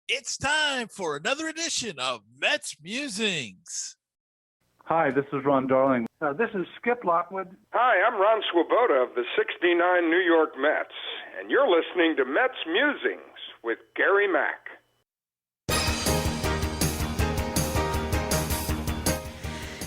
It's time for another edition of Mets Musings. Hi, this is Ron Darling. This is Skip Lockwood. Hi, I'm Ron Swoboda of the 69 New York Mets, and you're listening to Mets Musings with Gary Mack.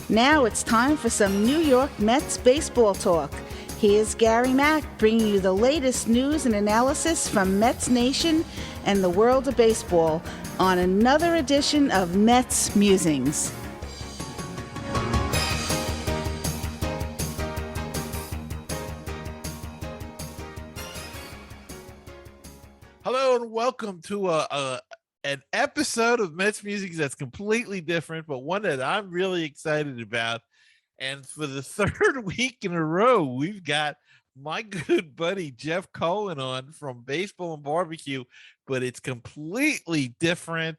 Now it's time for some New York Mets baseball talk. Here's Gary Mack bringing you the latest news and analysis from Mets Nation and the world of baseball on another edition of Mets Musings. Hello and welcome to an episode of Mets Musings that's completely different, but one that I'm really excited about. And for the third week in a row, we've got my good buddy Jeff Cohen on from Baseball BBQ, but it's completely different.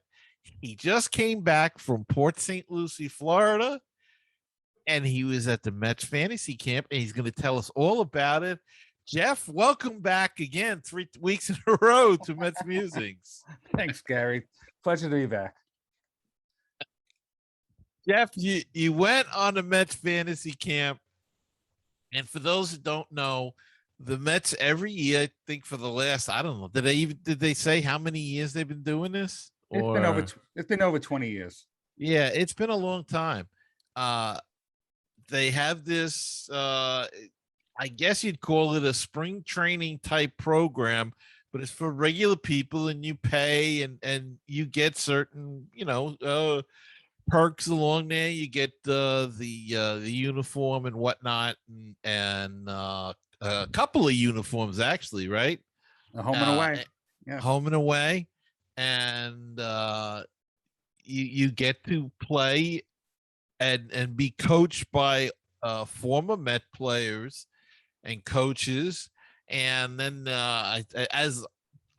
He just came back from Port St. Lucie, Florida, and he was at the Mets fantasy camp, and he's going to tell us all about it. Jeff, welcome back again, 3 weeks in a row to Mets Musings. Thanks, Gary. Pleasure to be back. Jeff, you went on the Mets fantasy camp, and for those who don't know, the Mets every year, I think for the last, I don't know, did they say how many years they've been doing this? It's been over 20 years. Yeah, it's been a long time. They have this, I guess you'd call it a spring training type program, but it's for regular people, and you pay and you get certain, perks along there. You get the uniform and whatnot, and a couple of uniforms actually, right? Home and away. Yeah. Home and away. And you get to play and be coached by former Met players and coaches. And then as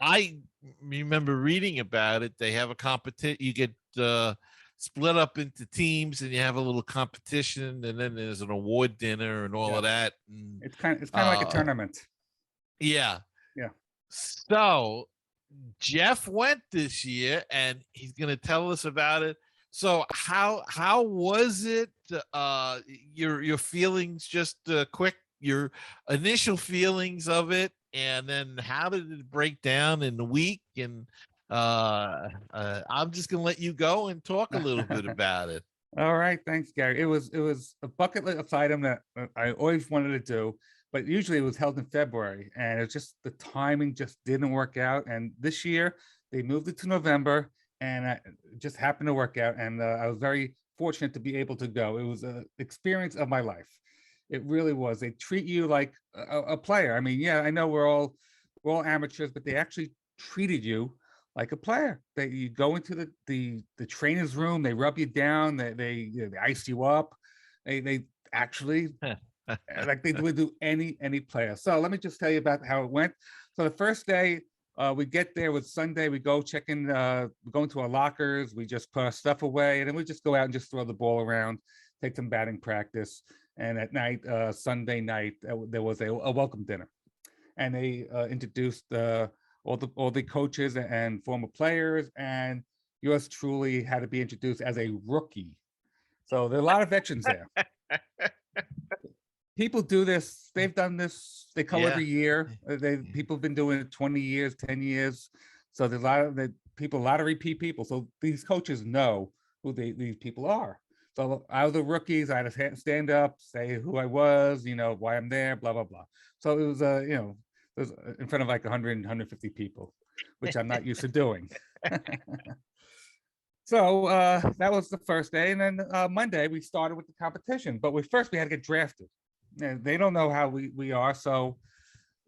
I remember reading about it, they have a competition. You get split up into teams, and you have a little competition, and then there's an award dinner and all of that. And it's kind of like a tournament. Yeah. So Jeff went this year, and he's going to tell us about it. So how was it? Your feelings, just quick, your initial feelings of it, and then how did it break down in the week? And I'm just gonna let you go and talk a little bit about it. All right, thanks, Gary. It was a bucket list item that I always wanted to do, but usually it was held in February, and it's just the timing just didn't work out. And this year they moved it to November, and it just happened to work out. And I was very fortunate to be able to go. It was an experience of my life. It really was. They treat you like a player. I mean, yeah, I know we're all amateurs, but they actually treated you like a player. You go into the trainer's room, they rub you down, they ice you up. They actually like they would do any player. So let me just tell you about how it went. So the first day we get there was Sunday. We go check in, we go into our lockers, we just put our stuff away, and then we just go out and just throw the ball around, take some batting practice. And at night, Sunday night, there was a welcome dinner, and they introduced all the coaches and former players, and yours truly had to be introduced as a rookie. So there are a lot of veterans there. People do this. They've done this. They come every year. People have been doing it 20 years, 10 years. So there's a lot of repeat people. So these coaches know who these people are. So I was the rookies. I had to stand up, say who I was, why I'm there, blah, blah, blah. So it was, it was in front of like 100, 150 people, which I'm not used to doing. So that was the first day. And then Monday, we started with the competition. But we had to get drafted. And they don't know how we are. So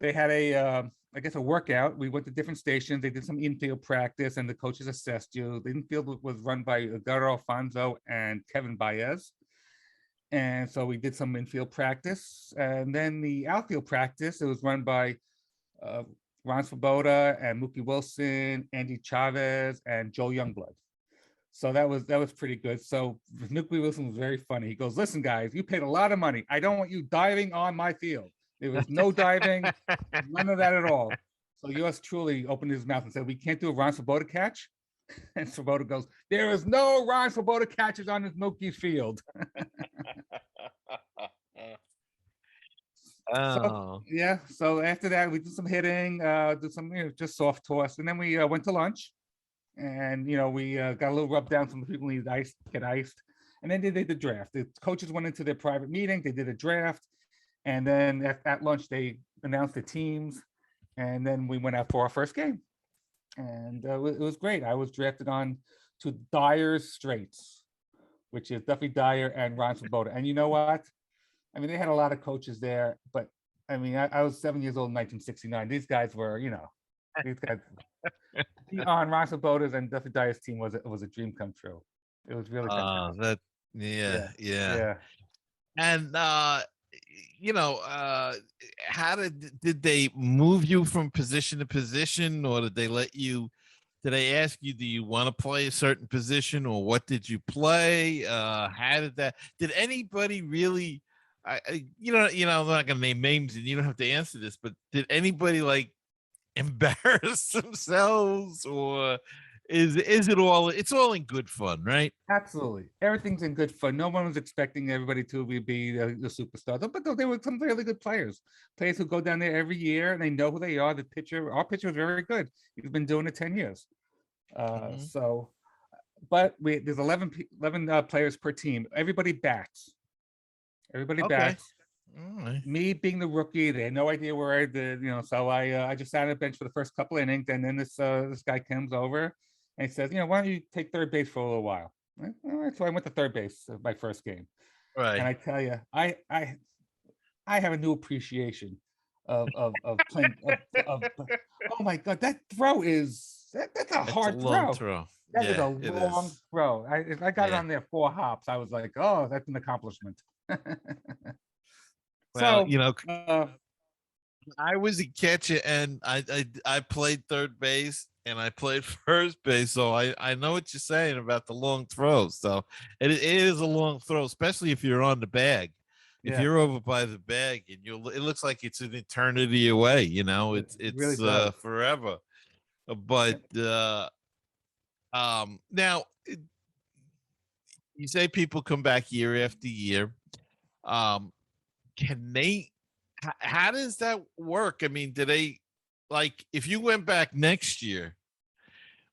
they had a workout. We went to different stations. They did some infield practice, and the coaches assessed you. The infield was run by Garo Alfonso and Kevin Baez. And so we did some infield practice. And then the outfield practice, it was run by Ron Swoboda and Mookie Wilson, Andy Chavez, and Joe Youngblood. So that was pretty good. So Mookie Wilson was very funny. He goes, "Listen, guys, you paid a lot of money. I don't want you diving on my field." There was no diving, none of that at all. So yours truly opened his mouth and said, "We can't do a Ron Swoboda catch." And Swoboda goes, there is no Ron Swoboda catches on this Milky Field. Oh. So after that, we did some hitting, did some just soft toss, and then we went to lunch, and we got a little rub down. Some people need ice, get iced, and then they did the draft. The coaches went into their private meeting, they did a draft, and then at lunch they announced the teams, and then we went out for our first game, and it was great. I was drafted on to Dyer's Straits, which is Duffy Dyer and Ron Swoboda. And you know what? I mean, they had a lot of coaches there, but I mean, I was 7 years old in 1969. These guys were, these guys on Ron Swoboda's and Duffy Dyer's team was a dream come true. It was really fantastic. Yeah. And how did they move you from position to position, or did they ask you, do you want to play a certain position, or what did you play? How did anybody really, I'm not going to name names and you don't have to answer this, but did anybody like embarrass themselves, or is it all, it's all in good fun, right? Absolutely. Everything's in good fun. No one was expecting everybody to be the superstar, but they were some really good players who go down there every year and they know who they are. Our pitcher is very good. He's been doing it 10 years. But there's 11 players per team. Everybody bats. Bats. Right. Me being the rookie, they had no idea where I did, so I just sat on the bench for the first couple of innings, and then this guy comes over and he says, why don't you take third base for a little while? All right, so I went to third base my first game. Right. And I tell you, I have a new appreciation of playing oh my God, that throw that's a hard throw. That is a long throw. I got it on there 4 hops. I was like, oh, that's an accomplishment. Well, I was a catcher, and I played third base and I played first base, so I know what you're saying about the long throws. So it is a long throw, especially if you're on the bag. If you're over by the bag, and it looks like it's an eternity away. It's really forever. But now you say people come back year after year. How does that work? I mean, do they, like, if you went back next year,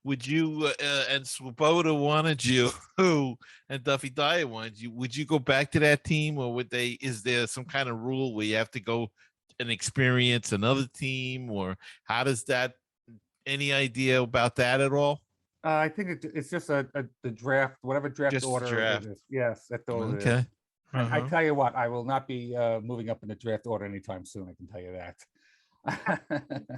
would you and Swoboda wanted you and Duffy Dyer wanted you, would you go back to that team, or is there some kind of rule where you have to go and experience another team, or how does that, any idea about that at all? I think it's just the draft, whatever draft Just order draft. it is. Yes, that's all it is. Okay. I tell you what, I will not be moving up in the draft order anytime soon. I can tell you that.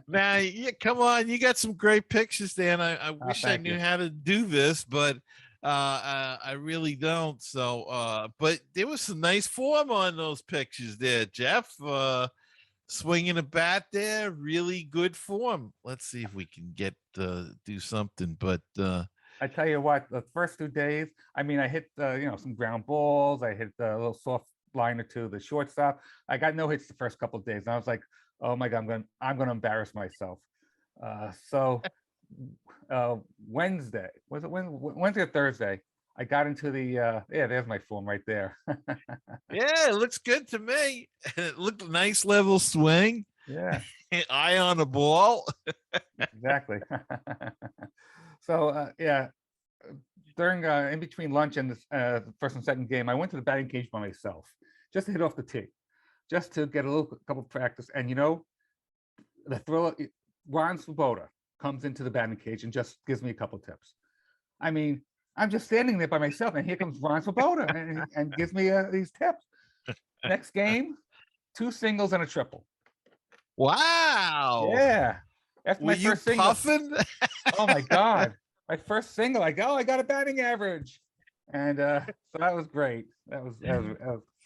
Now, come on, you got some great pictures there, and I wish I knew how to do this, but I really don't. So, but there was some nice form on those pictures there, Jeff. Swinging a bat there, really good form. Let's see if we can do something, but. I tell you what, the first 2 days, I mean, I hit some ground balls. I hit a little soft line or two, the shortstop. I got no hits the first couple of days, and I was like, oh my God, I'm gonna embarrass myself. So Wednesday, was it Wednesday or Thursday? I got into the there's my form right there. Yeah, it looks good to me. It looked a nice level swing. Yeah. Eye on the ball. Exactly. So during in between lunch and the first and second game, I went to the batting cage by myself just to hit off the tee, just to get a couple practice. And the thrill, Ron Swoboda comes into the batting cage and just gives me a couple tips. I mean, I'm just standing there by myself, and here comes Ron Swoboda and gives me these tips. Next game, 2 singles and a triple. Wow. Yeah. After Were my you first single, puffing? oh my God. My first single, I got a batting average. And so that was great. That was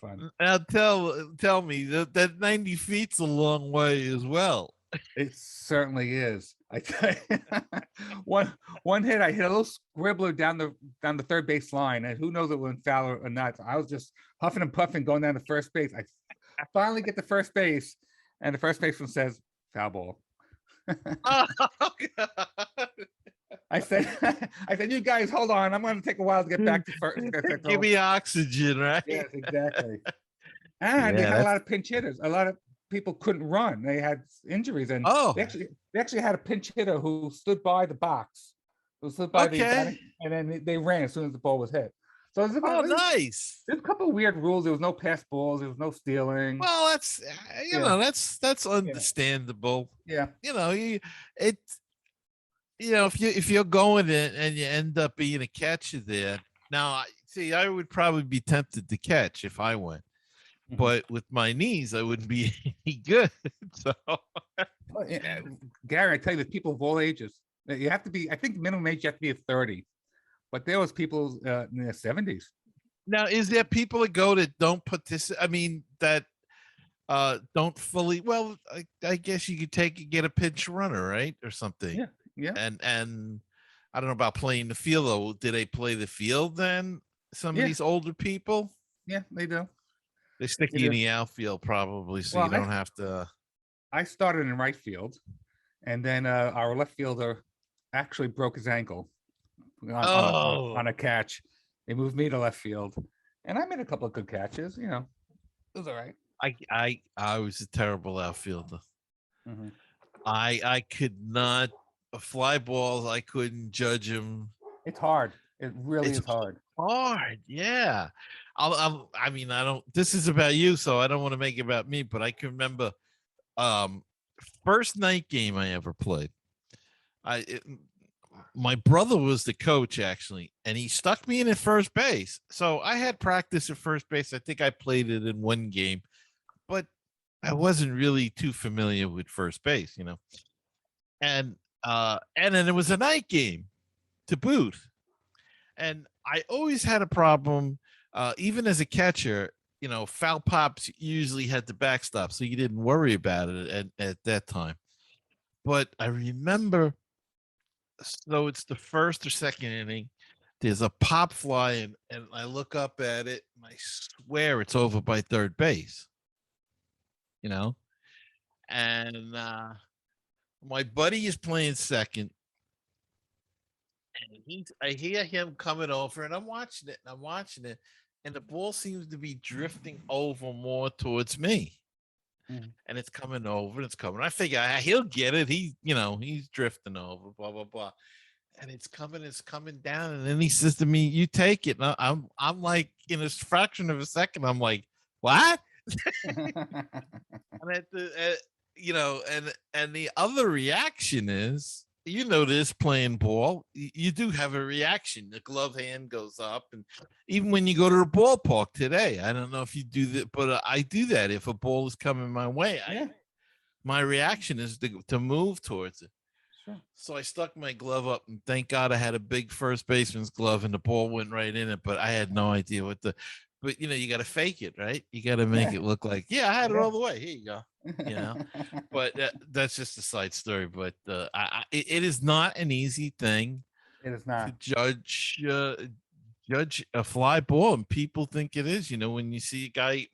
fun. Now tell me that 90 feet's a long way as well. It certainly is. I tell you, one hit, I hit a little scribbler down the third base line, and who knows if it went foul or not. I was just huffing and puffing going down to first base. I finally get to first base, and the first baseman says, foul ball. Oh, God. I said, you guys, hold on. I'm going to take a while to get back to first. Give me oxygen, right? Yes, exactly. And they Yeah, had a lot of pinch hitters. A lot of people couldn't run. They had injuries, and Oh, they actually had a pinch hitter who stood by the box, who stood by the okay. batting, and then they ran as soon as the ball was hit. So Oh, nice. there's a couple of weird rules. There was no pass balls. There was no stealing. Well, that's Yeah. that's understandable. Yeah. It if you're going in and you end up being a catcher there. Now, see, I would probably be tempted to catch if I went, but with my knees, I wouldn't be any good. So, Well, yeah, Gary, I tell you, there's people of all ages. You have to be. I think minimum age you have to be at 30, but there was people in their 70s. now, is there people that go that don't participate? I mean, that don't fully. Well, I guess you could get a pinch runner, right, or something. Yeah. Yeah. And I don't know about playing the field though. Did they play the field then? Some of these older people? Yeah, they do. They stick you in the outfield probably, so you don't have to. I started in right field, and then our left fielder actually broke his ankle on a catch. They moved me to left field, and I made a couple of good catches. It was all right. I was a terrible outfielder. Mhm. I could not fly balls. I couldn't judge them. It's hard. It really is hard. Hard, yeah. I mean, I don't. This is about you, so I don't want to make it about me. But I can remember, first night game I ever played. My brother was the coach actually, and he stuck me in at first base. So I had practice at first base. I think I played it in one game, but I wasn't really too familiar with first base, And then it was a night game to boot. And I always had a problem, even as a catcher, foul pops usually had the backstop, so you didn't worry about it at that time. But I remember, so it's the first or second inning, there's a pop fly, and I look up at it, and I swear it's over by third base, and my buddy is playing second, and I hear him coming over, and I'm watching it, and the ball seems to be drifting over more towards me. And it's coming over, and it's coming. I figure he'll get it. He's drifting over, blah, blah, blah. And it's coming down. And then he says to me, "You take it." And I'm like, in a fraction of a second, I'm like, "What?" And and the other reaction is, this playing ball, you do have a reaction. The glove hand goes up, and even when you go to the ballpark today, I don't know if you do that, but I do that. If a ball is coming my way, my reaction is to move towards it. Sure. So I stuck my glove up, and thank God I had a big first baseman's glove, and the ball went right in it. But I had no idea but you got to fake it, right? You got to make it look like, I had it all the way. Here you go. But that's just a side story. But it is not an easy thing. It is not to judge a fly ball, and people think it is. When you see a guy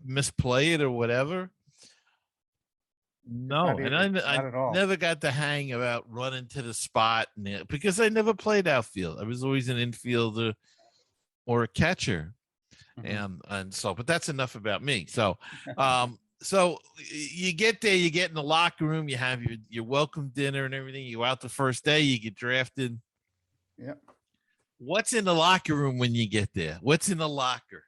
misplay it or whatever. No, and I never got the hang about running to the spot because I never played outfield. I was always an infielder or a catcher, and so. But that's enough about me. So, so you get there, you get in the locker room, you have your welcome dinner and everything. You go out the first day, you get drafted. Yep. What's in the locker room when you get there? What's in the locker?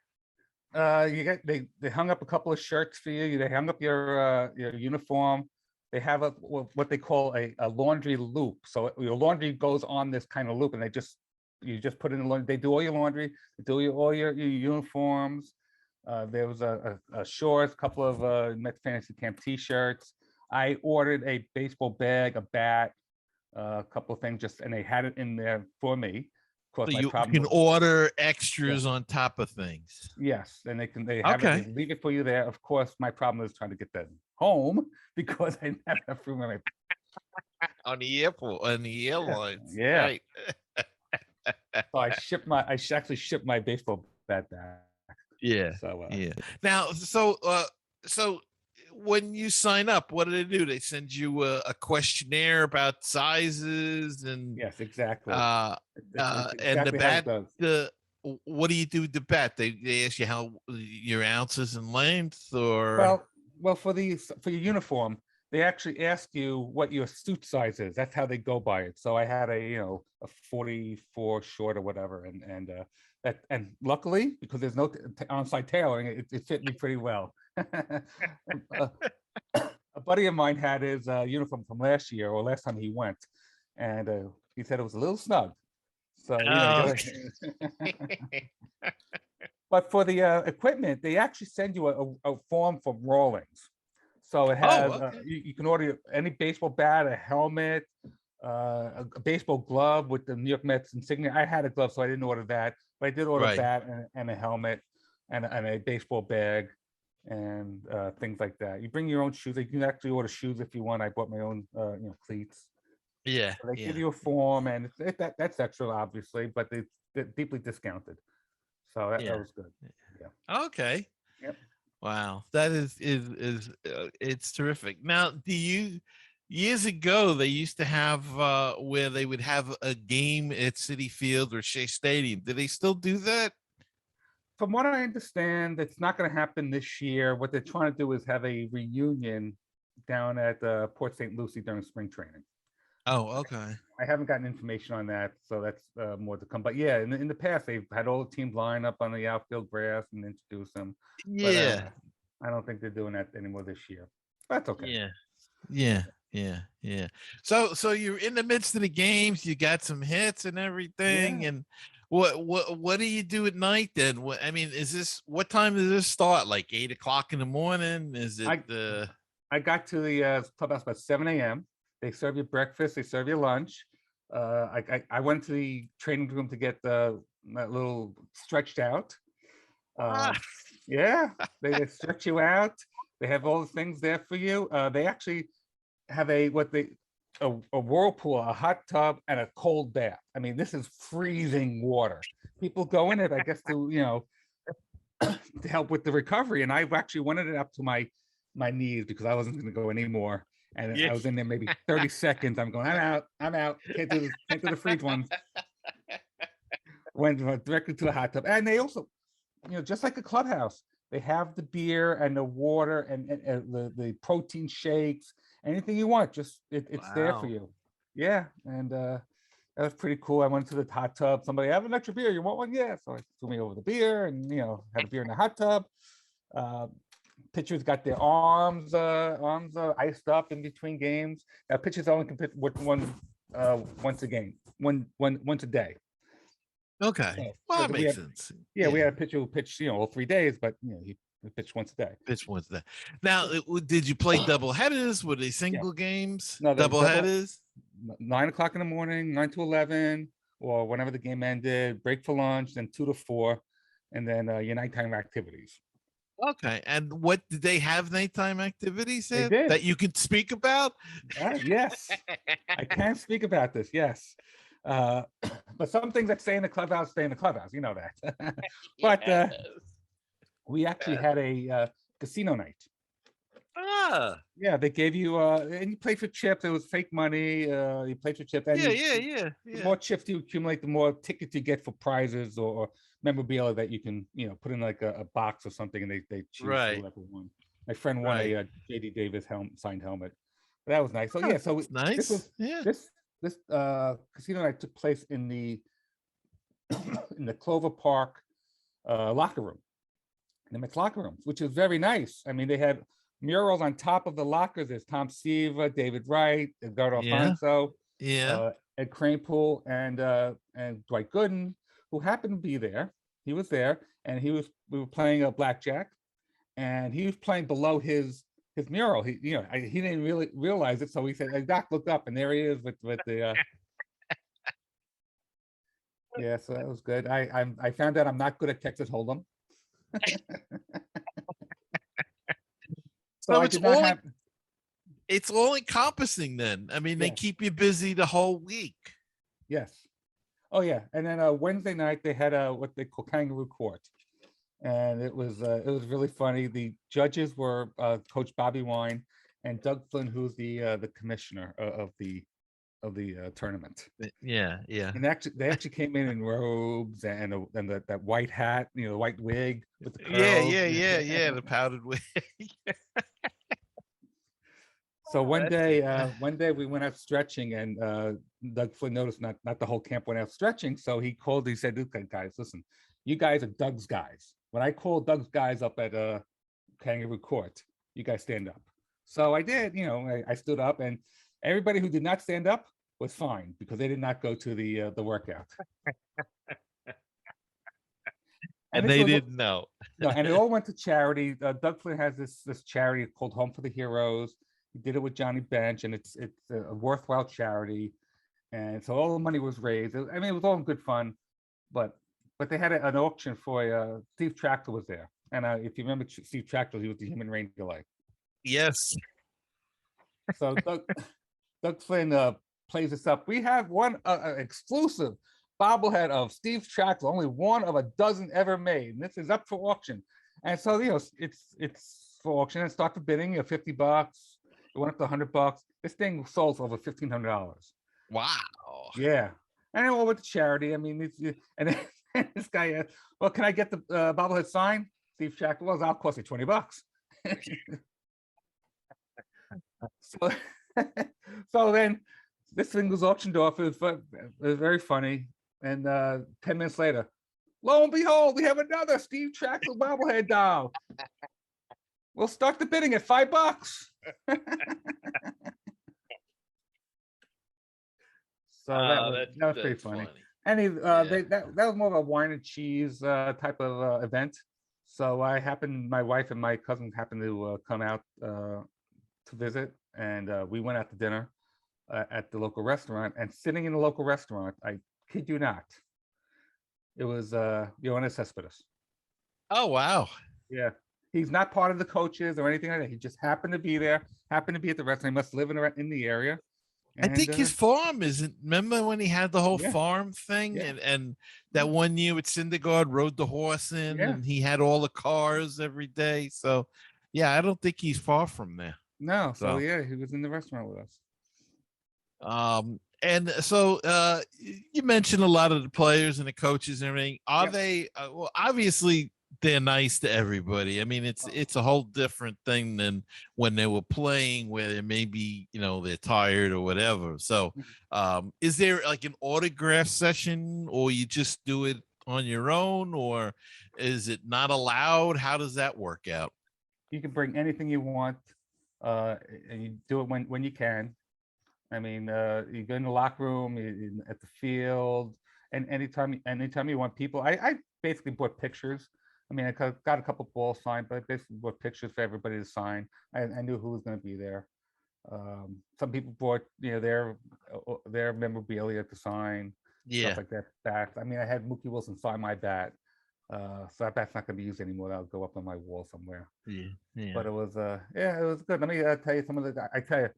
They hung up a couple of shirts for you. They hung up your uniform. They have what they call a laundry loop. So your laundry goes on this kind of loop, and you just put it in the laundry. They do all your laundry. They do all your uniforms. There was a shorts, a couple of Mets Fantasy Camp T-shirts. I ordered a baseball bag, a bat, a couple of things, and they had it in there for me. Of course, so you can order extras on top of things. Yes, and they have it, they leave it for you there. Of course, my problem is trying to get that home because I never have room on the airport, on the airlines. Yeah. Right. So I actually shipped my baseball bat back. Yeah. So yeah. Now, so when you sign up, what do they do? They send you a questionnaire about sizes and Yes, exactly. It's and the exactly how it bat. does. What do you do with the bat? They ask you how your ounces and length, or Well, for your uniform, they actually ask you what your suit size is. That's how they go by it. So I had a 44 short or whatever, and luckily, because there's no on-site tailoring, it fit me pretty well. a, a buddy of mine had his uniform from last year or last time he went, and he said it was a little snug. So you gotta. But for the equipment, they actually send you a form from Rawlings. So it has okay. you can order any baseball bat, a helmet, a baseball glove with the New York Mets insignia. I had a glove, so I didn't order that, but I did order a Right. bat and a helmet and a baseball bag and things like that. You bring your own shoes. You can actually order shoes if you want. I bought my own cleats. Yeah, So they give you a form, and that's extra, obviously, but they're deeply discounted. So that was good. Yeah. Okay. Yep. Wow, that is it's terrific. Now, years ago they used to have where they would have a game at Citi Field or Shea Stadium. Do they still do that? From what I understand, it's not going to happen this year. What they're trying to do is have a reunion down at Port St. Lucie during spring training. Oh, okay. I haven't gotten information on that, so that's more to come. But yeah, in the past, they've had all the teams line up on the outfield grass and introduce them. Yeah. But I don't think they're doing that anymore this year. That's okay. Yeah. So you're in the midst of the games. You got some hits and everything. Yeah. And what do you do at night then? What time does this start? Like 8 o'clock in the morning? Is it? I got to the clubhouse about 7 a.m. They serve you breakfast. They serve you lunch. I went to the training room to get that little stretched out. Yeah, they stretch you out. They have all the things there for you. They actually have a whirlpool, a hot tub, and a cold bath. I mean, this is freezing water. People go in it, I guess, to to help with the recovery. And I actually wanted it up to my knees because I wasn't going to go anymore. And I was in there maybe 30 seconds. I'm going, I'm out. Can't do the freeze one. Went directly to the hot tub. And they also, just like a clubhouse, they have the beer and the water and the protein shakes, anything you want. Just it's there for you. Yeah. And that was pretty cool. I went to the hot tub. Somebody, have an extra beer. You want one? Yeah. So I threw me over the beer and, had a beer in the hot tub. Pitchers got their arms iced up in between games. Now pitchers only can pitch once a game, once a day. Okay. So, well, that makes sense. Yeah, we had a pitcher who pitched, all 3 days, but he pitched once a day. Pitch once a day. Now, did you play double headers? Were they single games? No, double headers. 9 o'clock in the morning, 9 to 11, or whenever the game ended. Break for lunch, then 2 to 4, and then your nighttime activities. Okay, and what did they have nighttime activities They did. that you could speak about? Yes, I can speak about this. Yes, but some things that stay in the clubhouse stay in the clubhouse. You know that. But we actually had a casino night. Yeah, they gave you and you play for chips. It was fake money. You play for chips. And Yeah. The more chips you accumulate, the more tickets you get for prizes or memorabilia that you can, put in like a box or something, and they choose whoever won. My friend won a JD Davis signed helmet. That was nice. So yeah, so nice. This casino night took place in the Clover Park locker room, in the Mets locker rooms, which is very nice. I mean, they had murals on top of the lockers. There's Tom Seaver, David Wright, Edgardo Alfonso, Ed Kranepool, and Dwight Gooden, who happened to be there. He was there, and we were playing a blackjack, and he was playing below his mural. He didn't really realize it, so he said, "Hey, Doc, look up," and there he is with the. Yeah, so that was good. I found out I'm not good at Texas Hold'em. So it's all encompassing then. I mean, they keep you busy the whole week. Yes. Oh yeah. And then Wednesday night they had what they call Kangaroo Court. and it was really funny. The judges were Coach Bobby Wine and Doug Flynn, who's the commissioner of the tournament. Yeah, yeah. And actually, they actually came in robes and that white hat, the white wig with the Yeah, curls. yeah. The powdered wig. So That's it. one day we went out stretching, and Doug Flynn noticed not the whole camp went out stretching. So he said, "Okay, guys, listen, you guys are Doug's guys. When I call Doug's guys up at Kangaroo Court, you guys stand up." So I did. I stood up, and everybody who did not stand up was fine because they did not go to the workout. And they didn't know. No, and it all went to charity. Doug Flynn has this charity called Home for the Heroes. He did it with Johnny Bench, and it's a worthwhile charity. And so all the money was raised. I mean, it was all in good fun, but they had an auction for Steve Trachtel was there, and if you remember Steve Trachtel, he was the human rain delay. Yes. So Doug Flynn plays this up. We have one exclusive bobblehead of Steve Trachtel, only one of a dozen ever made. And this is up for auction. And so it's for auction. It starts for bidding, $50. It went up to $100. This thing sold for over $1,500. Wow. Yeah, and it all went to charity. I mean, and then this guy asked, "Well, can I get the bobblehead signed?" Steve Trachtel, "Well, I'll cost you $20." So, so then this thing was auctioned off. It was very funny. And 10 minutes later, lo and behold, we have another Steve Trachtel bobblehead doll. We'll start the bidding at $5. So that was pretty funny. And that was more of a wine and cheese type of event. So my wife and my cousin happened to come out to visit, and we went out to dinner at the local restaurant. And sitting in the local restaurant, I kid you not, it was Yoenis Cespedes. Oh, wow. Yeah. He's not part of the coaches or anything like that. He just happened to be there, happened to be at the restaurant. He must live in the area. I think his farm isn't. Remember when he had the whole farm thing, and that one year with Syndergaard rode the horse in, and he had all the cars every day. So, yeah, I don't think he's far from there. No, so yeah, he was in the restaurant with us. And so you mentioned a lot of the players and the coaches and everything. Are they? Well, obviously they're nice to everybody. I mean, it's a whole different thing than when they were playing, where maybe they're tired or whatever. So, is there like an autograph session, or you just do it on your own, or is it not allowed? How does that work out? You can bring anything you want, and you do it when you can. I mean, you go in the locker room, at the field, and anytime you want people. I basically bought pictures. I mean, I got a couple balls signed, but I basically bought pictures for everybody to sign. I knew who was going to be there. Some people brought their memorabilia to sign, stuff like that. Bats. I mean, I had Mookie Wilson sign my bat, so that bat's not going to be used anymore. That'll go up on my wall somewhere. Yeah. But it was it was good. Let me tell you some of the. I tell you,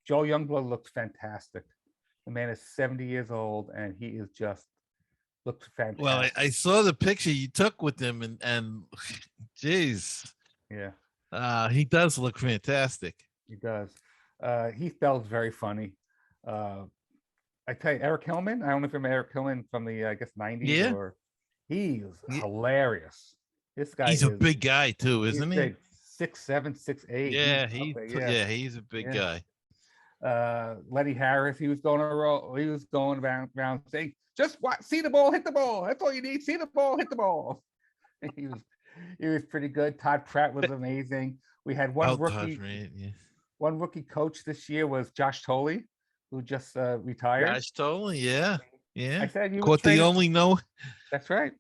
Joe Youngblood looks fantastic. The man is 70 years old, and he is just looks fantastic. Well, I saw the picture you took with him, and geez, he does look fantastic. He does. He spells very funny. I tell you, Eric Hillman. I don't know if you remember Eric Hillman from the 90s. Yeah. Or he's hilarious. This guy. He's a big guy too, isn't he? 6'7", 6'8". Yeah, he's a big guy. Lenny Harris, he was going around saying, "Just see the ball, hit the ball. That's all you need. See the ball, hit the ball." he was pretty good. Todd Pratt was amazing. We had one rookie. One rookie coach this year was Josh Tolley, who just retired. Josh Tolley, yeah. I said you caught the only no. That's right.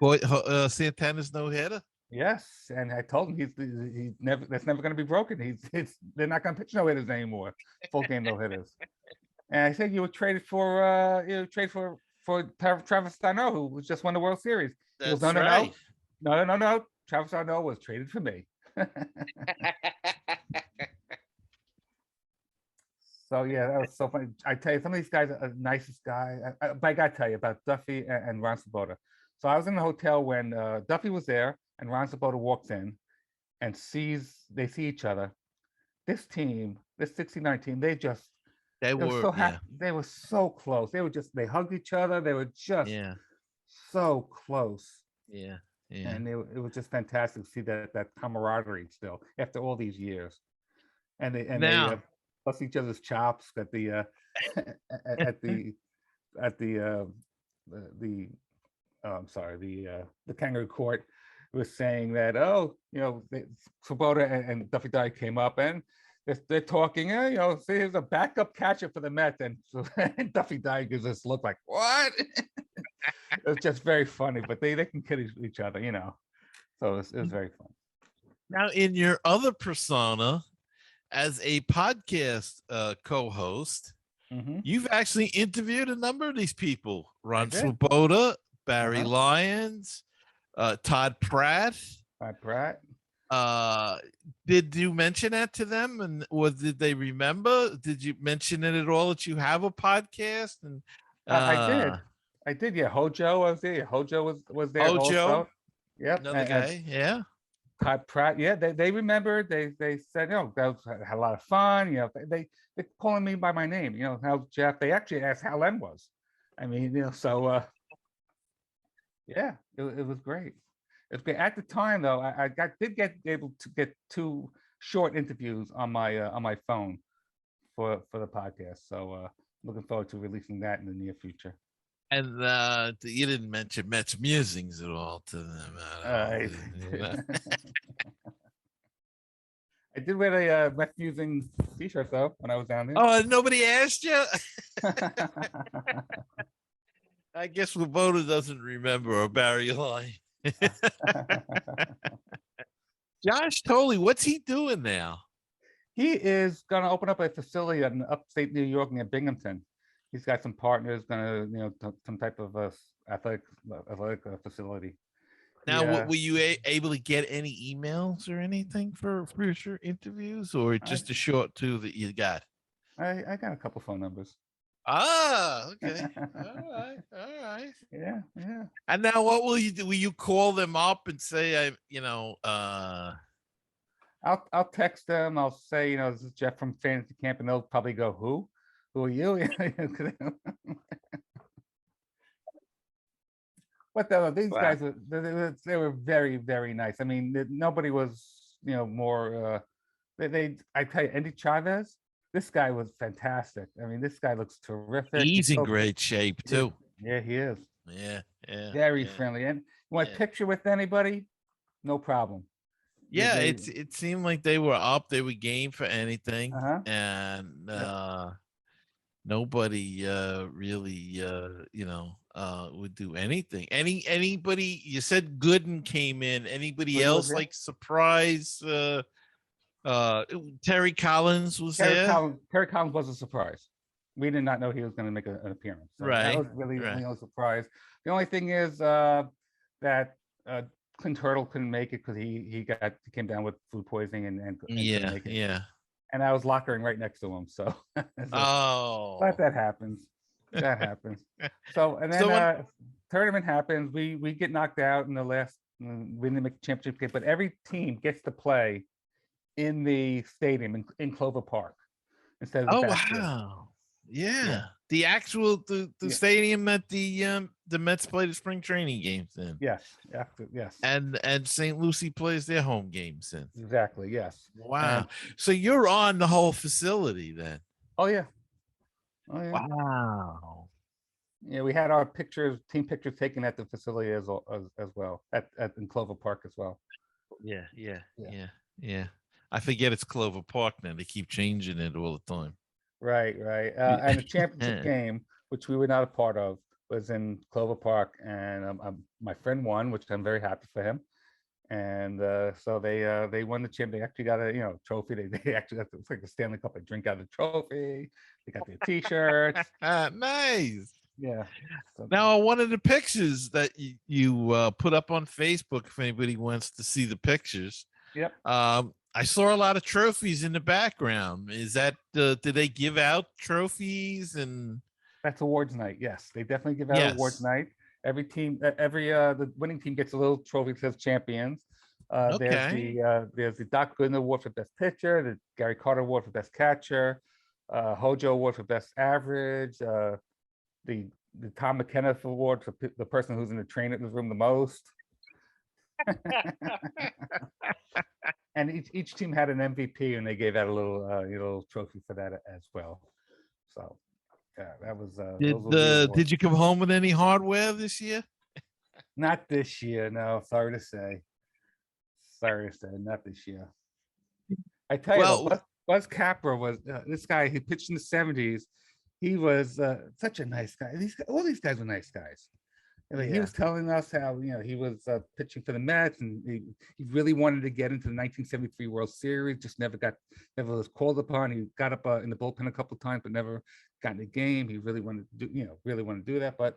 Caught Santana's no hitter. Yes, and I told him he's never. That's never going to be broken. They're not going to pitch no hitters anymore. Full game no hitters. And I said you were traded for Travis D'Arnaud, who just won the World Series. That's right. No. Travis D'Arnaud was traded for me. So yeah, that was so funny. I tell you, some of these guys are the nicest guy. But I got to tell you about Duffy and Ron Swoboda. So I was in the hotel when Duffy was there. and Ron Swoboda walks in and they see each other. This team, this 69 team, they were so happy. They were so close. They hugged each other. They were just so close. Yeah. And it was just fantastic to see that camaraderie still after all these years. And they bust each other's chops at the kangaroo court. Was saying that Swoboda and Duffy Dye came up and they're talking. See, here's a backup catcher for the Mets, and Duffy Dye gives this look like what? It's just very funny, but they can kid each other, So it was very fun. Now, in your other persona, as a podcast co-host, you've actually interviewed a number of these people: Ron Swoboda, Barry Lyons, Todd Pratt. Did you mention that to them, and did they remember? Did you mention it at all that you have a podcast? And I did. Yeah, Hojo was there. Hojo was there. Hojo, also. Yep. Another guy. Yeah. Todd Pratt. Yeah, they remembered. They said, that had a lot of fun. They're calling me by my name. How Jeff. They actually asked how Len was. I mean, so. Yeah, it was great. It's great. At the time, though, I did get able to get 2 short interviews on my phone for the podcast. So looking forward to releasing that in the near future. And you didn't mention MetsMusings at all to them. I did wear a MetsMusings t-shirt though when I was down there. Oh, nobody asked you? I guess Swoboda doesn't remember, or Barry Lyons. Josh Tolley, what's he doing now? He is going to open up a facility in upstate New York near Binghamton. He's got some partners, going to, some type of athletic facility. Now, were you able to get any emails or anything for future interviews, or just a short 2 that you got? I got a couple phone numbers. Ah, okay. All right. Yeah. And now what will you do? Will you call them up and say, I'll text them. I'll say, this is Jeff from Fantasy Camp, and they'll probably go, who are you? But these guys, they were very, very nice. I mean, nobody was, more, I tell you, Andy Chavez, this guy was fantastic. I mean, this guy looks terrific. He's in great shape too. Yeah, he is. Yeah. Very friendly. And you want a picture with anybody? No problem. Yeah, it seemed like they were up. They were game for anything, and nobody really, would do anything. Anybody? You said Gooden came in. Anybody else like surprise? Terry Collins was there. Terry Collins was a surprise. We did not know he was going to make an appearance. So that was really the only surprise. The only thing is that Clint Hurdle couldn't make it because he came down with food poisoning and couldn't make it. Yeah. And I was lockering right next to him, so. But that happens. So and then tournament happens. We get knocked out in the last. We didn't make the championship game, but every team gets to play in the stadium in Clover Park instead of the wow. Yeah. The actual the stadium that the Mets play the spring training games in. Yes. And St. Lucie plays their home games in. Exactly. Yes. Wow. So you're on the whole facility then. Oh yeah. Wow. Yeah, we had our team pictures taken at the facility as well in Clover Park as well. Yeah. I forget it's Clover Park now. They keep changing it all the time. Right. And the championship game, which we were not a part of, was in Clover Park, and my friend won, which I'm very happy for him. And so they won the champ. They actually got a trophy. They actually got it's like a Stanley Cup. They drink out of the trophy. They got their T-shirts. Nice. Yeah. So, now, one of the pictures that you put up on Facebook, if anybody wants to see the pictures. Yep. I saw a lot of trophies in the background. Is that do they give out trophies? And that's awards night? Yes, they definitely give out awards night. Every team, the winning team gets a little trophy that says champions. Okay. There's the Doc Gooden Award for best pitcher, the Gary Carter Award for best catcher, Hojo Award for best average, the Tom McKenna Award for the person who's in the trainer's room the most. And each team had an MVP, and they gave out a little trophy for that as well. So yeah, that was Did you come home with any hardware this year? Not this year, no. Sorry to say, not this year. I tell you, Buzz Capra was this guy. He pitched in the '70s. He was such a nice guy. All these guys were nice guys. He was telling us how he was pitching for the Mets, and he really wanted to get into the 1973 World Series. Just never was called upon. He got up in the bullpen a couple of times, but never got in the game. He really wanted to do that, but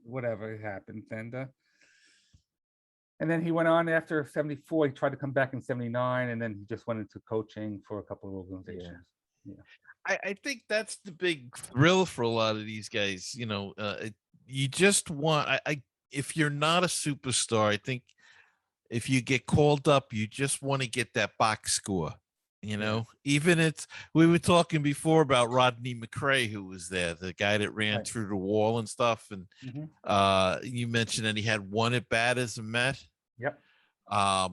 whatever, it happened. And then he went on after '74. He tried to come back in '79, and then he just went into coaching for a couple of organizations. Yeah. I think that's the big thrill for a lot of these guys. You just want, if you're not a superstar, I think if you get called up, you just want to get that box score. Even we were talking before about Rodney McRae, who was there, the guy that ran through the wall and stuff. And you mentioned that he had one at bat as a Met. Yep. I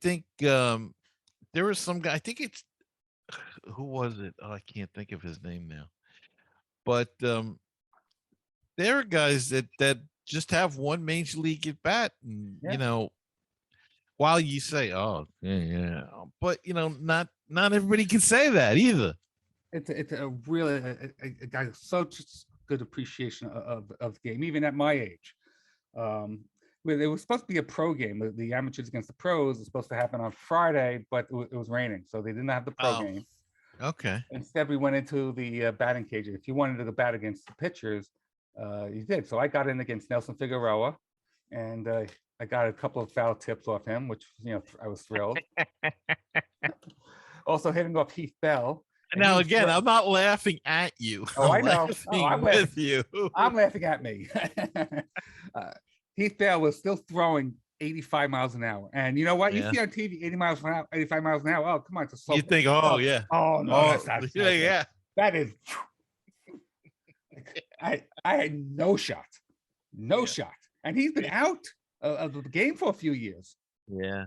think there was some guy, I think it's, who was it? Oh, I can't think of his name now. But there are guys that just have one major league at bat, and while you say, "Oh, yeah," but not everybody can say that either. It's a really a guy with such good appreciation of the game, even at my age. It was supposed to be a pro game. The amateurs against the pros was supposed to happen on Friday, but it was raining, so they didn't have the pro game. Okay. Instead, we went into the batting cage. If you wanted to bat against the pitchers, you did. So I got in against Nelson Figueroa, and I got a couple of foul tips off him, which I was thrilled. Also hitting off Heath Bell. Now again, I'm not laughing at you. Oh, I know. I'm with you. I'm laughing at me. Heath Bell was still throwing 85 miles an hour, and you know what? You see on TV 80 miles an hour, 85 miles an hour. Oh, come on, it's a slow. You think, oh yeah, oh no, that's not yeah. That is. I had no shot, and he's been out of the game for a few years. Yeah.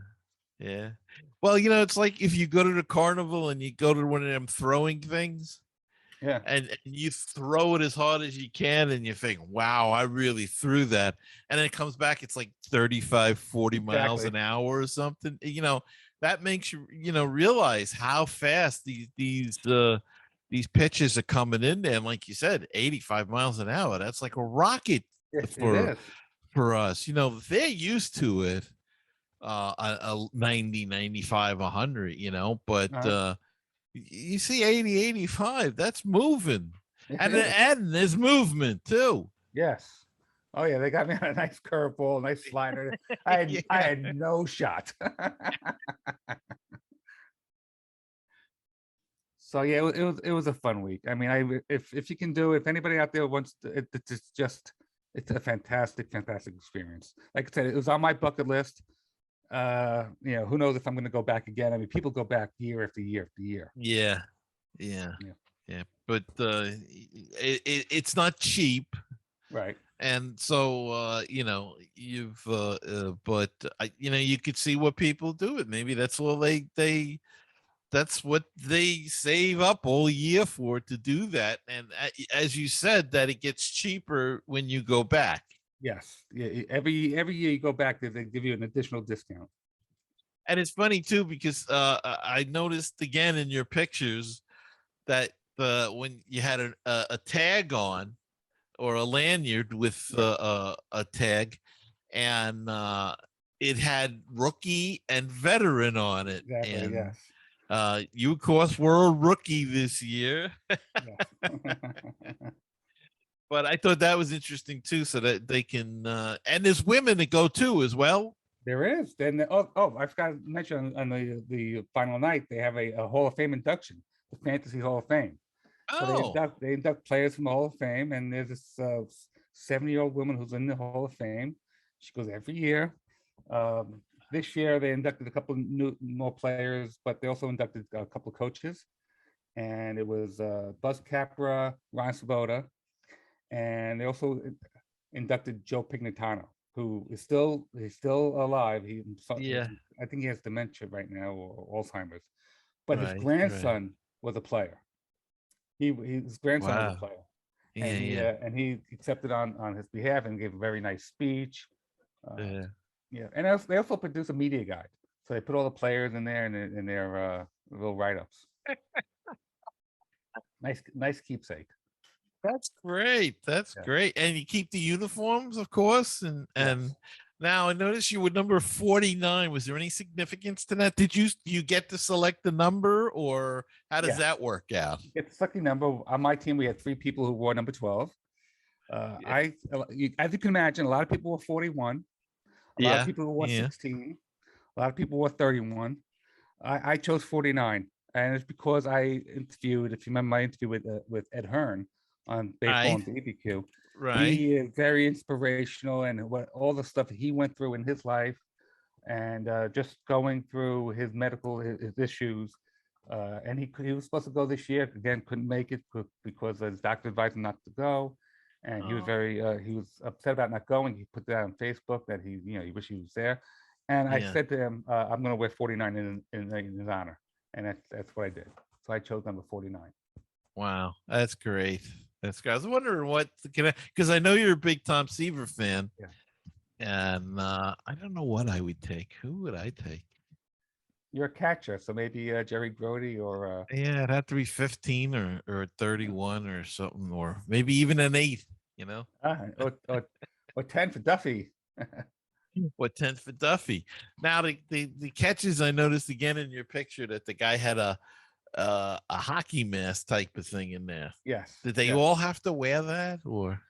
Well, it's like if you go to the carnival and you go to one of them throwing things, and you throw it as hard as you can, and you think, wow, I really threw that, and then it comes back, it's like 35, 40 miles an hour or something. That makes you realize how fast these pitches are coming in there. And like you said, 85 miles an hour, that's like a rocket for us. They're used to it, a 90, 95, 100, but you see 80, 85, that's moving. And there's movement too. Yes. Oh yeah, they got me on a nice curveball, nice slider. I had no shot. So yeah, it was a fun week. I mean, if you can do it, if anybody out there wants to, it's a fantastic experience. Like I said, it was on my bucket list. Who knows if I'm going to go back again? I mean, people go back year after year after year. Yeah. But it's not cheap, right? And so you've but you could see what people do it. Maybe that's all that's what they save up all year for, to do that. And as you said, that it gets cheaper when you go back. Yes. Yeah. Every year you go back, they give you an additional discount. And it's funny too, because I noticed again in your pictures that when you had a tag on, or a lanyard with a tag, and it had rookie and veteran on it. Exactly, and yes. You of course were a rookie this year. But I thought that was interesting too, so that they can and there's women that go too as well. There is. Then I forgot to mention on the final night, they have a Hall of Fame induction, the Fantasy Hall of Fame. So Oh, they induct players from the Hall of Fame, and there's this 70-year-old woman who's in the Hall of Fame. She goes every year. This year they inducted a couple of more players, but they also inducted a couple of coaches, and it was Buzz Capra, Ron Swoboda, and they also inducted Joe Pignatano, who is still alive. yeah. I think he has dementia right now or Alzheimer's, but his Right. grandson was a player. His grandson was a Wow. player, Yeah, yeah. and he accepted on his behalf and gave a very nice speech. Uh, Yeah. yeah, and they also produced a media guide, so they put all the players in there and in their little write ups. Nice keepsake. That's great. That's Yeah. great. And you keep the uniforms, of course. And Yes. now I noticed you were number 49. Was there any significance to that? Did you get to select the number, or how does Yes. that work out? It's the lucky number. On my team, we had 3 people who wore number 12. Yeah. As you can imagine, a lot of people were 41. A lot of Yeah. people wore Yeah. 16. A lot of people wore 31. I chose 49, and it's because I interviewed. If you remember my interview with Ed Hearn on Baseball Right. and BBQ, Right. he is very inspirational, and what all the stuff he went through in his life, and just going through his medical his issues. And he was supposed to go this year again, couldn't make it because his doctor advised him not to go, and he was Oh, very he was upset about not going. He put that on Facebook that he wished he was there, and I yeah. said to him, I'm going to wear 49 in his honor, and that's what I did. So I chose number 49. Wow. That's great. That's great. I was wondering what because I know you're a big Tom Seaver fan. Yeah. And I don't know what I would take. Who would I take? You're a catcher, so maybe Jerry Grody or Yeah, it'd have to be 15 or 31 or something, or maybe even an 8, you know? or 10 for Duffy. What 10 for Duffy. Now the catches I noticed again in your picture that the guy had a hockey mask type of thing in there. Yes. Did they Yes. all have to wear that, or?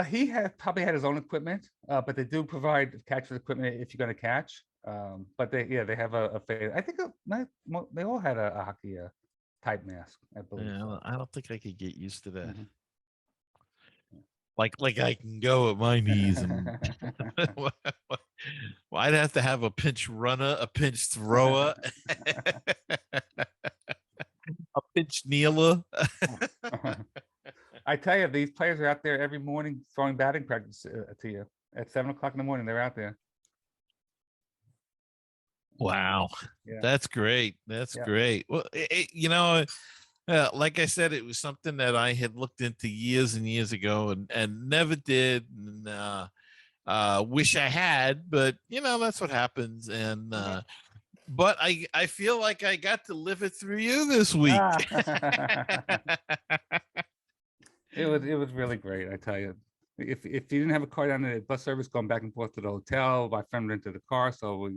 He probably had his own equipment, but they do provide catcher's equipment if you're going to catch. But they have a fade. I think they all had a hockey type mask, I believe. Yeah, So. I don't think I could get used to that. Mhm. Like I can go at my knees and well, I'd have to have a pinch runner, a pinch thrower, a pinch kneeler. I tell you, these players are out there every morning throwing batting practice to you at 7 o'clock in the morning. They're out there. Wow, Yeah. that's great. That's Yeah. great. Well, like I said, it was something that I had looked into years and years ago and never did. And, wish I had, but that's what happens. And but I feel like I got to live it through you this week. It was really great, I tell you. If you didn't have a car down there, bus service going back and forth to the hotel, my friend rented the car, so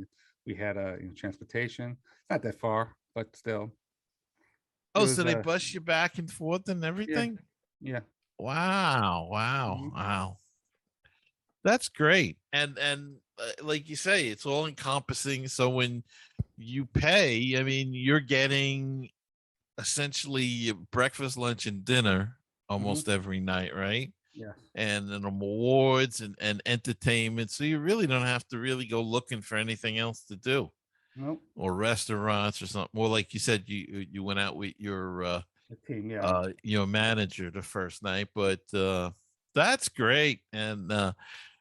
we had transportation. Not that far, but still. Oh, so they bus you back and forth and Yeah, everything? yeah. Wow, wow, Mhm. wow. That's great. And like you say, it's all encompassing. So when you pay, I mean, you're getting essentially breakfast, lunch, and dinner Mhm. almost every night, right? Yes. And then awards and entertainment. So you really don't have to really go looking for anything else to do, Nope. or restaurants or something. Well, like you said, you went out with The team, yeah. your manager the first night, but that's great. And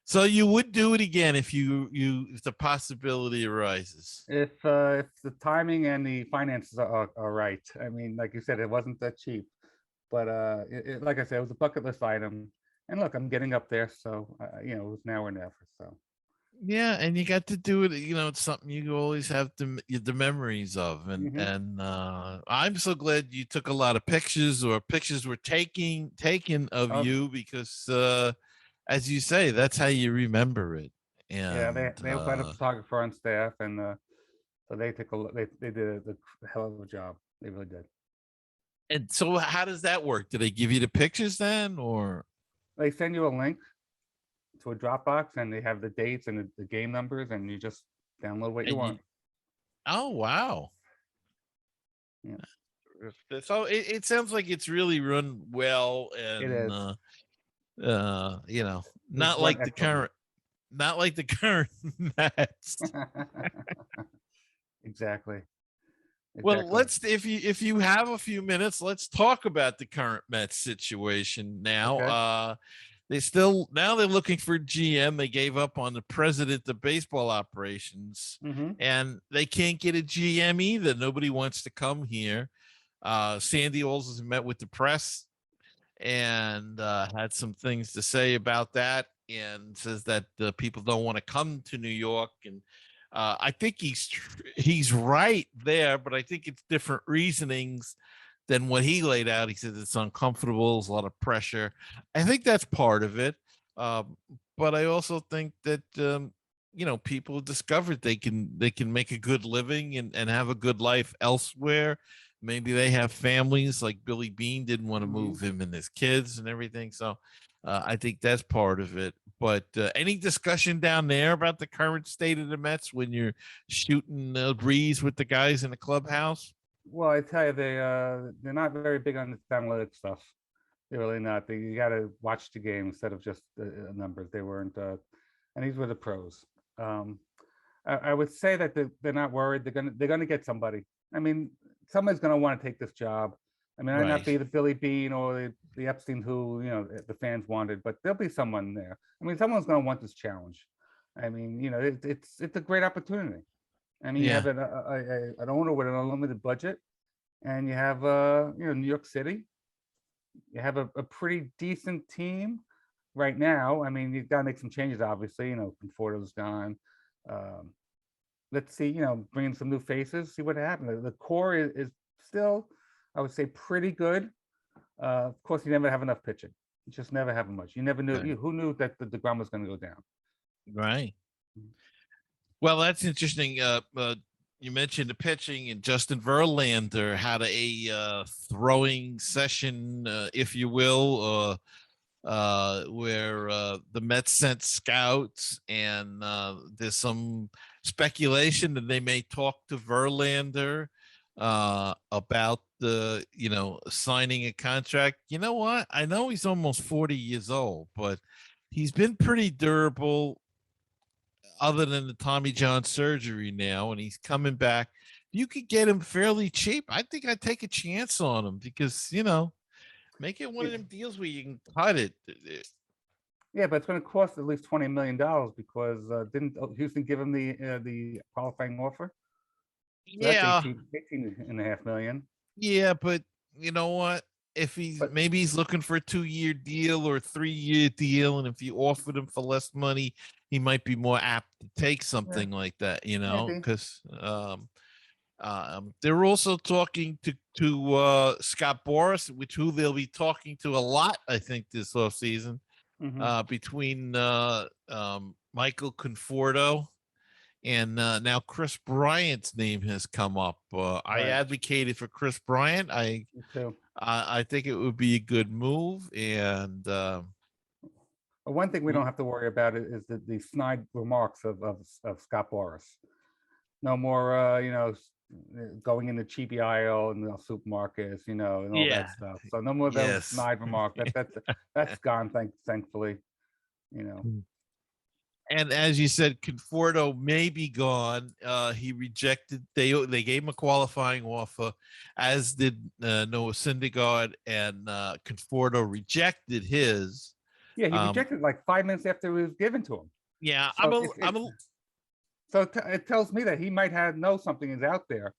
so you would do it again if if the possibility arises. If the timing and the finances are right. I mean, like you said, it wasn't that cheap, but like I said, it was a bucket list item. And look, I'm getting up there, so it was now or never. So Yeah, and you got to do it. It's something you always have the memories of, and Mhm. I'm so glad you took a lot of pictures, or pictures were taken of Oh, you, because as you say, that's how you remember it. yeah, And they also had a photographer on staff, and so they took they did a hell of a job. They really did. so how does that work? Do they give you the pictures then, or? They send you a link to a Dropbox, and they have the dates and the game numbers, and you just download what you And want. oh, wow. Yeah. So it sounds like it's really run well, It and is. you know, It's not run like the excellently. current, not like the current Mets. Exactly. Well, Exactly. let's if you have a few minutes, let's talk about the current Mets situation now. Okay. They're looking for GM. They gave up on the president of baseball operations, Mm-hmm. and they can't get a GM either. Nobody wants to come here. Sandy also met with the press and had some things to say about that, and says that people don't want to come to New York. And I think he's right there, but I think it's different reasonings than what he laid out. He says it's uncomfortable, there's a lot of pressure. I think that's part of it, um, but I also think that people discovered they can make a good living and have a good life elsewhere. Maybe they have families, like Billy Bean didn't want to Mm-hmm. move him and his kids and everything. So I think that's part of it. But any discussion down there about the current state of the Mets when you're shooting breeze with the guys in the clubhouse? Well, I tell you, they're not very big on this analytic stuff. They're really not. You got to watch the game instead of just numbers. They weren't, and these were the pros. Um, I would say that they're not worried. They're gonna get somebody. I mean, somebody's gonna want to take this job. I mean, might not Right. be the Billy Bean or the Epstein who the fans wanted, but there'll be someone there. I mean, someone's gonna want this challenge. I mean, it's a great opportunity. I mean, you have Yeah. an owner with an unlimited budget, and you have New York City. You have a pretty decent team right now. I mean, you've got to make some changes, obviously. Conforto's gone. Um, let's see, bring in some new faces, see what happens. The core is still, I would say, pretty good. Of course, you never have enough pitching. You just never have much. You never knew. Right. Who knew that the DeGrom was going to go down? Right. Well, that's interesting. You mentioned the pitching, and Justin Verlander had a throwing session, if you will, where the Mets sent scouts, and there's some speculation that they may talk to Verlander about signing a contract. You know what? I know he's almost 40 years old, but he's been pretty durable other than the Tommy John surgery now, and he's coming back. You could get him fairly cheap. I think I'd take a chance on him because, make it one of them deals where you can cut it. Yeah, but it's going to cost at least $20 million because didn't Houston give him the qualifying offer? So that's Yeah. 18.5 million. Yeah, but you know what? If But maybe he's looking for a 2-year deal or a 3-year deal, and if you offered him for less money, he might be more apt to take something like that, maybe. because they're also talking to Scott Boras, who they'll be talking to a lot, I think, this offseason, Mhm. between Michael Conforto and now Chris Bryant's name has come up. I Right. advocated for Chris Bryant. Me too. I think it would be a good move, and But one thing we don't have to worry about is the snide remarks of Scott Boras. No more, going in the cheapy aisle and the supermarkets, and all yeah, that stuff. So no more of those yes. snide remarks. That's gone. Thankfully, you know. And as you said, Conforto may be gone. He rejected. They gave him a qualifying offer, as did Noah Syndergaard, and Conforto rejected his. Yeah, he rejected it like 5 minutes after it was given to him. Yeah, So it tells me that he might know something is out there.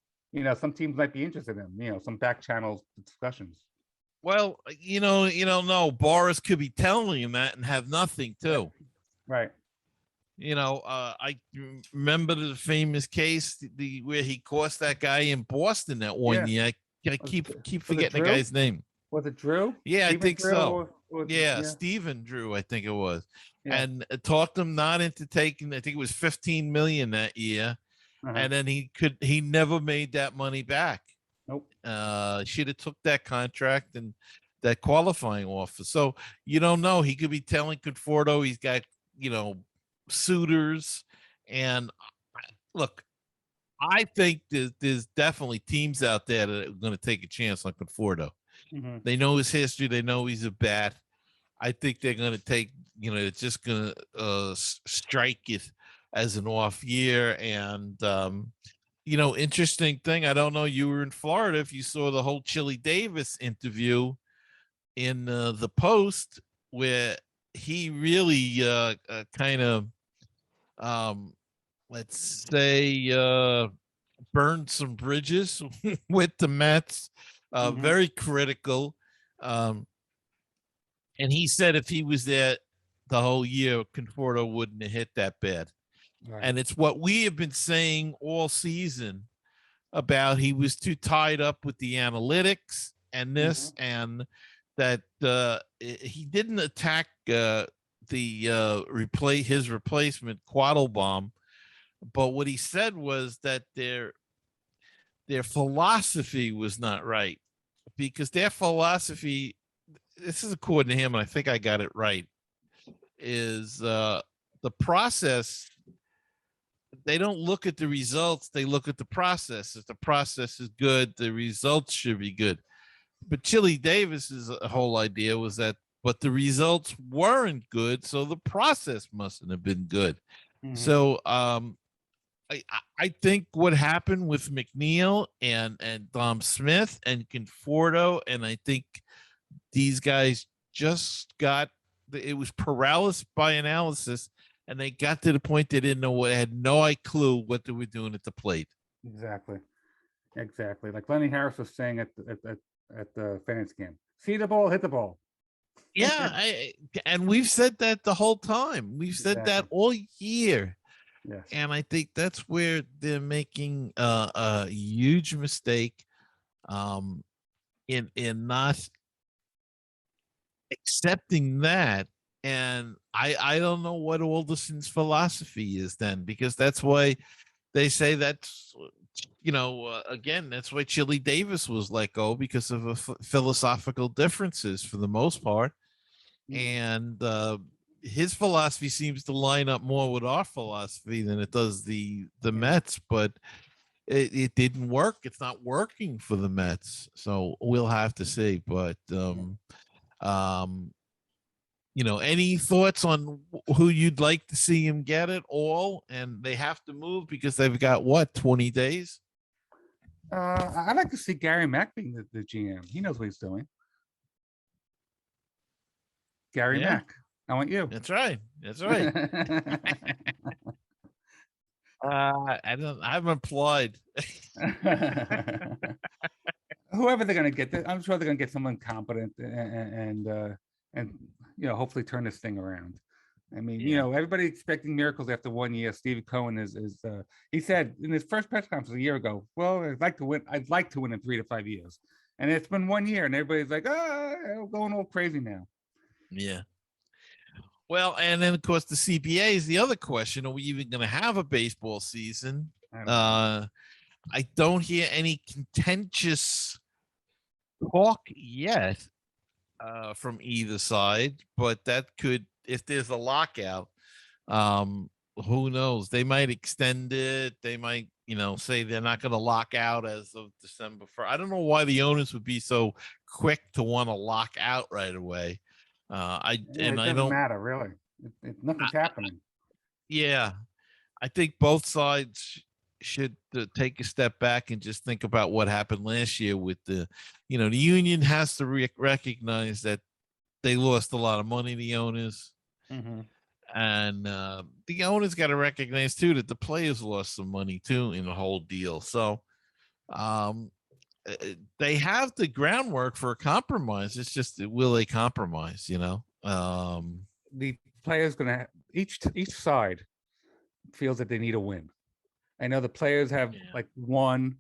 Some teams might be interested in. Some back channels discussions. Well, you don't know. Boris could be telling him that and have nothing too. Right. I remember the famous case where he cost that guy in Boston that one year. I keep forgetting the guy's name. Was it Drew? Yeah, Steven I think Drew, so. or Yeah, Stephen Drew, I think it was, Yeah. and talked him not into taking. I think it was 15 million that year, and then he never made that money back. Nope. Should have took that contract and that qualifying offer. So you don't know. He could be telling Conforto he's got suitors, and look, I think there's definitely teams out there that are going to take a chance on Conforto. Mhm. They know his history. They know he's a bat. I think they're going to take, it's just going to strike it as an off year. And, interesting thing. I don't know. You were in Florida. If you saw the whole Chili Davis interview in the Post, where he really kind of, let's say, burned some bridges with the Mets, Mhm. very critical. Um, and he said if he was there the whole year, Conforto wouldn't have hit that bad. Right. And it's what we have been saying all season about he was too tied up with the analytics and this, Mhm. and that he didn't attack his replacement Quattlebaum, but what he said was that their philosophy was not right, because their philosophy, this is according to him, and I think I got it right, is the process. They don't look at the results, they look at the process. If the process is good, the results should be good. But Chili Davis's whole idea was that, but the results weren't good, so the process mustn't have been good. Mhm. So I think what happened with McNeil and Dom Smith and Conforto, and I think these guys just got, it was paralysis by analysis, and they got to the point they didn't know what, had no clue what they were doing at the plate. Exactly. Exactly. Like Lenny Harris was saying at the fans game. See the ball, hit the ball. Yeah, and we've said that the whole time. We've said that Exactly. all year. Yes. And I think that's where they're making a huge mistake, in not accepting that. And I don't know what Alderson's philosophy is then, because that's why they say that's, again, that's why Chili Davis was let go, because of philosophical differences for the most part. Mhm. And his philosophy seems to line up more with our philosophy than it does the Yeah. Mets, but it didn't work. It's not working for the Mets, so we'll have to see. But Yeah. um, any thoughts on who you'd like to see him get it all? And they have to move because they've got what, 20 days? I'd like to see Gary Mack being the GM. He knows what he's doing. Gary Yeah, Mack. I want you. that's right. That's right. I haven't applied. Whoever they're going to get, I'm sure they're going to get someone competent and hopefully turn this thing around. I mean, Yeah. everybody expecting miracles after 1 year. Steve Cohen he said in his first press conference a year ago, well, I'd like to win in 3 to 5 years. And it's been 1 year and everybody's like, going all crazy now. Yeah. Well, and then of course the CBA is the other question. Are we even going to have a baseball season? I don't know. I don't hear any contentious talk yet from either side, but that could, if there's a lockout, um, who knows? They might extend it. They might, say they're not going to lock out as of December 1st. I don't know why the owners would be so quick to want to lock out right away. Yeah, it I doesn't don't. matter really. Nothing's happening. Yeah, I think both sides should take a step back and just think about what happened last year with the union has to recognize that they lost a lot of money, the owners, Mm-hmm. and the owners got to recognize too that the players lost some money too in the whole deal. So um, they have the groundwork for a compromise. It's just, will they compromise? The players gonna each side feels that they need a win. I know the players have Yeah. like won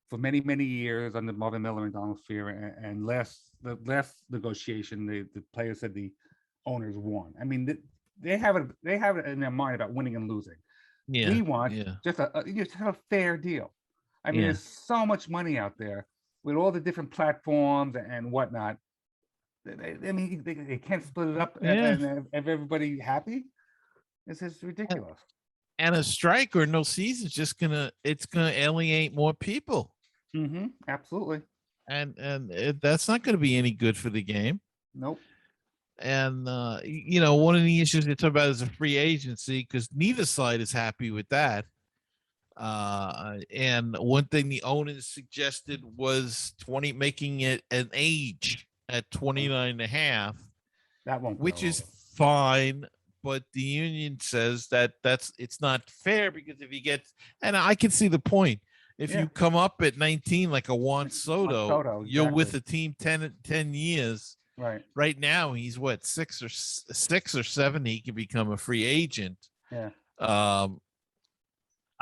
for many, many years under Marvin Miller and Donald Fear, and the last negotiation, the players said the owners won. I mean, they have it in their mind about winning and losing. Yeah. We want Yeah. just a fair deal. I mean, Yeah. there's so much money out there with all the different platforms and whatnot. I mean, they can't split it up Yeah. and have everybody happy. This is ridiculous. And a strike or no season is just it's gonna alienate more people, Absolutely. and that's not going to be any good for the game. Nope. And one of the issues they talk about is a free agency, because neither side is happy with that. And one thing the owners suggested was making it an age at 29 and a half. That won't, which is fine, but the union says that it's not fair, because if you get, and I can see the point, if you come up at 19 like a Juan Soto, you're with the team 10 years. Right now he's what, 6 or 7. He can become a free agent. I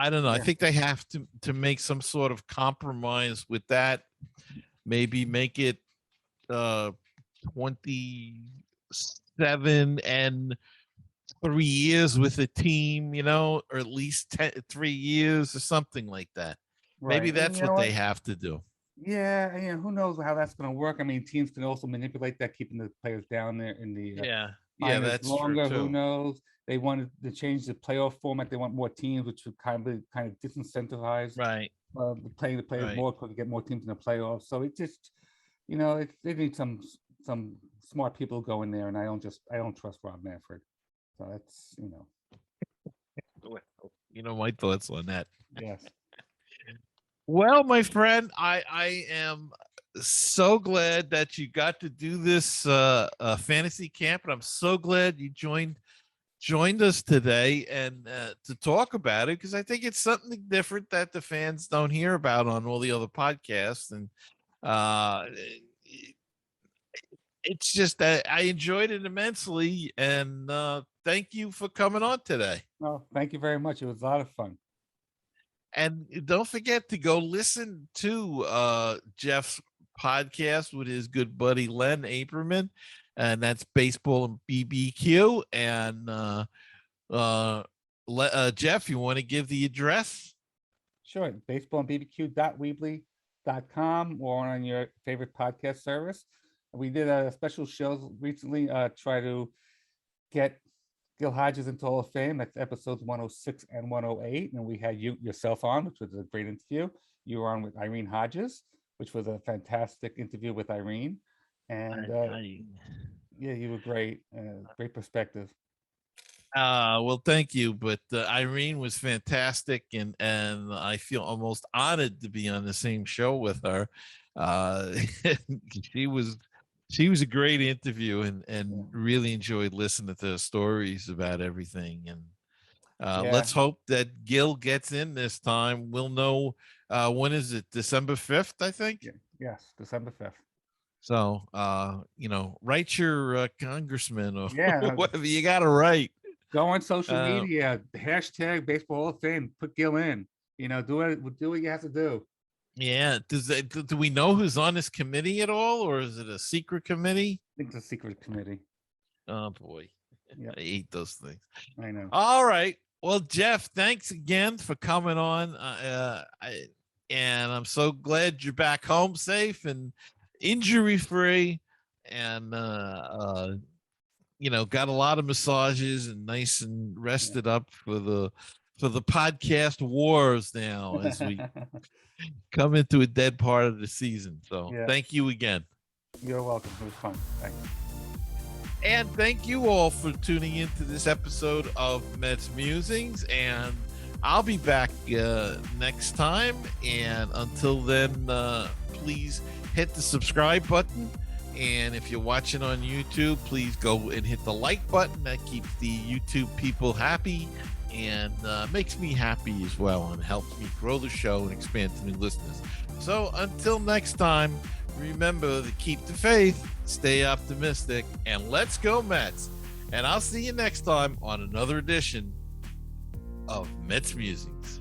don't know. I think they have to make some sort of compromise with that. Maybe make it 27 and 3 years with a team, or at least 3 years or something like that. Maybe that's what they have to do. Yeah, who knows how that's going to work? I mean, teams can also manipulate that, keeping the players down there in the that's longer. True too. Who knows? They wanted to change the playoff format. They want more teams, which would kind of disincentivize playing the players more, because to get more teams in the playoffs. So it just, they need some smart people go in there, and I don't trust Rob Manfred. So that's my thoughts on that. Yes. Well, my friend, I am so glad that you got to do this fantasy camp, and I'm so glad you joined us today and to talk about it, because I think it's something different that the fans don't hear about on all the other podcasts, and it's just that I enjoyed it immensely, and thank you for coming on today. Oh, thank you very much. It was a lot of fun. And don't forget to go listen to Jeff's podcast with his good buddy Len Aberman, and that's Baseball and BBQ. And Jeff, you want to give the address? Sure. baseballandbbq.weebly.com, or on your favorite podcast service. We did a special show recently, try to get Gil Hodges into Hall of Fame. That's episodes 106 and 108. And we had yourself on, which was a great interview. You were on with Irene Hodges, which was a fantastic interview with Irene. And you were great. Great perspective. Well, thank you. But Irene was fantastic, and I feel almost honored to be on the same show with her. She was a great interview, and really enjoyed listening to the stories about everything. And let's hope that Gil gets in this time. We'll know when is it? December 5th, I think. Yes, December 5th. So write your congressman or whatever you got to write. Go on social media, hashtag Baseball Hall of Fame, put Gil in. Do what you have to do. Yeah. Do we know who's on this committee at all, or is it a secret committee? I think it's a secret committee. Oh boy. Yep. I hate those things. I know. All right. Well, Jeff, thanks again for coming on. And I'm so glad you're back home safe and injury free, and got a lot of massages and nice and rested up for the podcast wars now as we come into a dead part of the season. So thank you again. You're welcome. It was fun. Thanks. And thank you all for tuning into this episode of Mets Musings. And I'll be back next time. And until then, please hit the subscribe button. And if you're watching on YouTube, please go and hit the like button. That keeps the YouTube people happy, and makes me happy as well, and helps me grow the show and expand to new listeners. So until next time, remember to keep the faith, stay optimistic, and let's go Mets. And I'll see you next time on another edition of Mets Musings.